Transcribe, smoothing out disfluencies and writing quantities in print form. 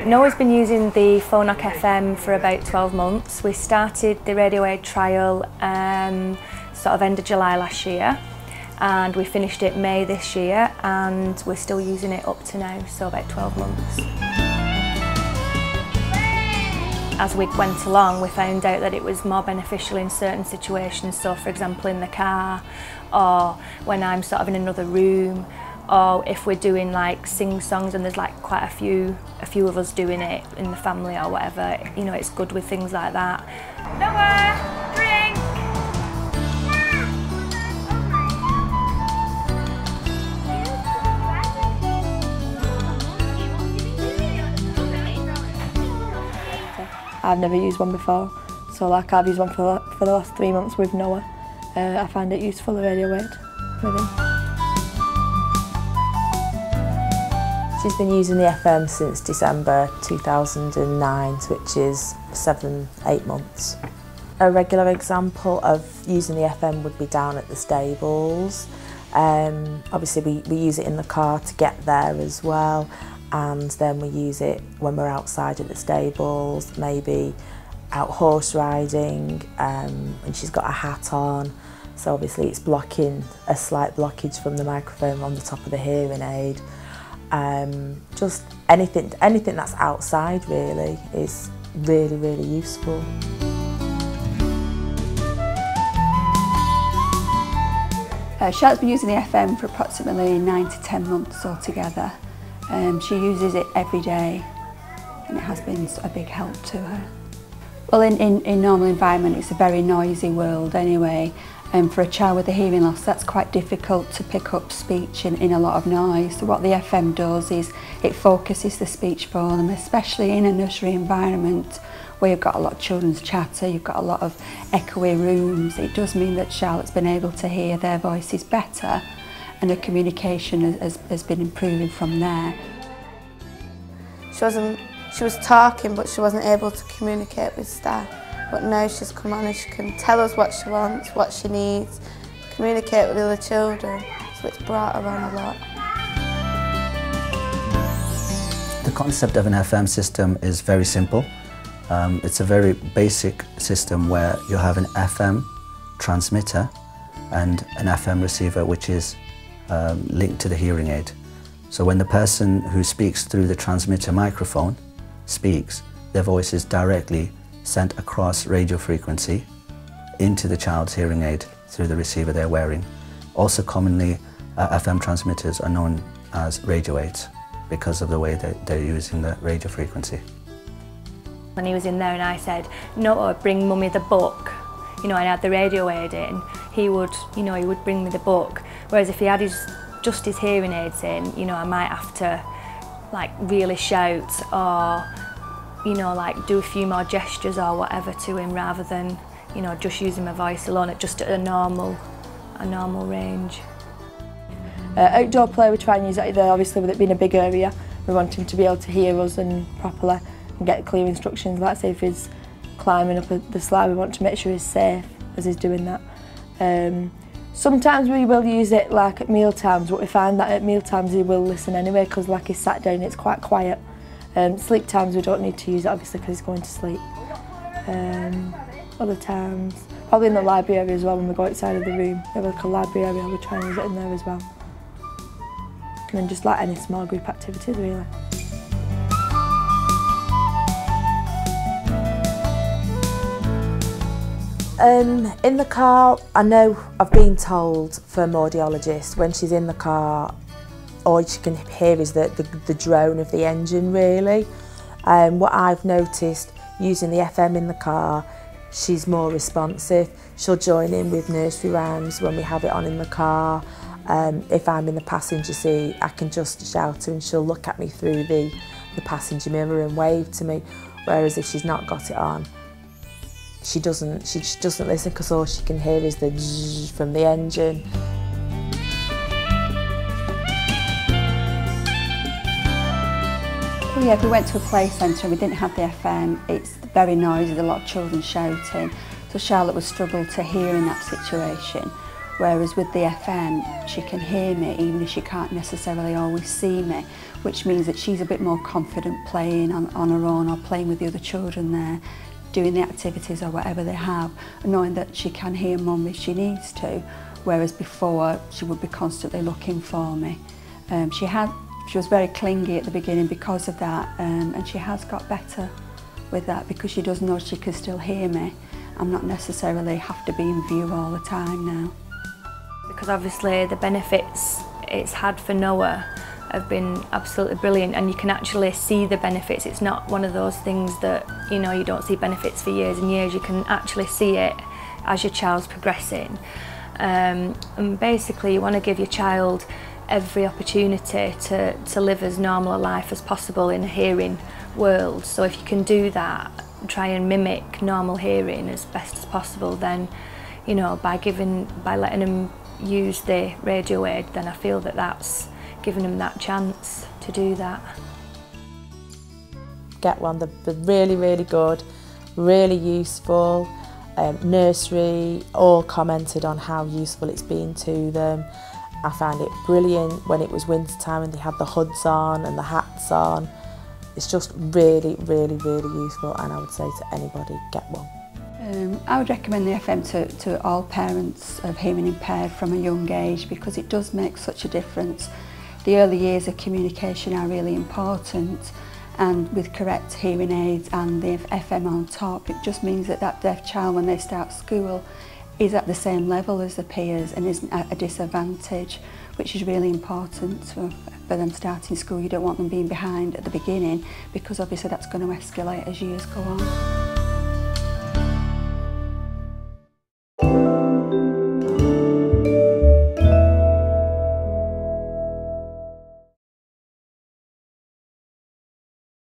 Noah's been using the Phonak FM for about 12 months. We started the radio aid trial sort of end of July last year, and we finished it May this year, and we're still using it up to now, so about 12 months. As we went along, we found out that it was more beneficial in certain situations, so for example in the car, or when I'm sort of in another room, or if we're doing like sing-songs and there's like quite a few of us doing it in the family or whatever, you know, it's good with things like that. Noah, drink! I've never used one before, so like I've used one for the last 3 months with Noah. I find it useful, the radio aid with him. She's been using the FM since December 2009, which is 7-8 months. A regular example of using the FM would be down at the stables. Obviously we use it in the car to get there as well, and then we use it when we're outside at the stables, maybe out horse riding, and she's got a hat on, so obviously it's blocking a slight blockage from the microphone on the top of the hearing aid. Just anything that's outside really is really useful. Charlotte's been using the FM for approximately 9 to 10 months altogether. She uses it every day, and it has been a big help to her. Well, in normal environment it's a very noisy world anyway, and for a child with a hearing loss that's quite difficult to pick up speech in a lot of noise. So what the FM does is it focuses the speech for them, especially in a nursery environment where you've got a lot of children's chatter, you've got a lot of echoey rooms. It does mean that Charlotte's been able to hear their voices better, and her communication has been improving from there. She was talking, but she wasn't able to communicate with staff. But now she's come on and she can tell us what she wants, what she needs, communicate with the other children, so it's brought her on a lot. The concept of an FM system is very simple. It's a very basic system where you have an FM transmitter and an FM receiver which is linked to the hearing aid. So when the person who speaks through the transmitter microphone speaks, their voice is directly sent across radio frequency into the child's hearing aid through the receiver they're wearing. Also commonly, FM transmitters are known as radio aids because of the way that they're using the radio frequency. When he was in there and I said, "No, bring Mummy the book," you know, I had the radio aid in, he would bring me the book. Whereas if he had just his hearing aids in, you know, I might have to like really shout or, you know, like do a few more gestures or whatever to him, rather than, you know, just using my voice alone at just a normal range. Outdoor play, we try and use it there, obviously with it being a big area. We want him to be able to hear us and properly and get clear instructions. Like say if he's climbing up the slide, we want to make sure he's safe as he's doing that. Sometimes we will use it like at meal times, but we find that at meal times he will listen anyway, because like he's sat down, it's quite quiet. Sleep times we don't need to use it obviously because he's going to sleep. Other times, probably in the library area as well, when we go outside of the room, we have like a library area, we try and use it in there as well. And then just like any small group activities really. In the car, I know I've been told from audiologists when she's in the car, all she can hear is the drone of the engine really. What I've noticed using the FM in the car, she's more responsive. She'll join in with nursery rhymes when we have it on in the car. If I'm in the passenger seat, I can just shout her and she'll look at me through the passenger mirror and wave to me. Whereas if she's not got it on, she doesn't listen, because all she can hear is the zzz from the engine. Well, yeah, if we went to a play centre and we didn't have the FM, it's very noisy, there's a lot of children shouting, so Charlotte would struggle to hear in that situation. Whereas with the FM, she can hear me even if she can't necessarily always see me, which means that she's a bit more confident playing on her own or playing with the other children there, doing the activities or whatever they have, and knowing that she can hear mum if she needs to, whereas before she would be constantly looking for me. She was very clingy at the beginning because of that, and she has got better with that because she does know she can still hear me. I'm not necessarily have to be in view all the time now. Because obviously the benefits it's had for Noah have been absolutely brilliant, and you can actually see the benefits. It's not one of those things that, you know, you don't see benefits for years and years. You can actually see it as your child's progressing. And basically you want to give your child every opportunity to live as normal a life as possible in a hearing world. So if you can do that, try and mimic normal hearing as best as possible, then, you know, by letting them use the radio aid, then I feel that that's giving them that chance to do that. Get one, they're really, really good, really useful. Nursery all commented on how useful it's been to them. I found it brilliant when it was winter time and they had the hoods on and the hats on. It's just really, really, really useful, and I would say to anybody, get one. I would recommend the FM to all parents of hearing impaired from a young age because it does make such a difference. The early years of communication are really important, and with correct hearing aids and the FM on top, it just means that that deaf child, when they start school, is at the same level as their peers and isn't at a disadvantage, which is really important for them starting school. You don't want them being behind at the beginning because obviously that's going to escalate as years go on.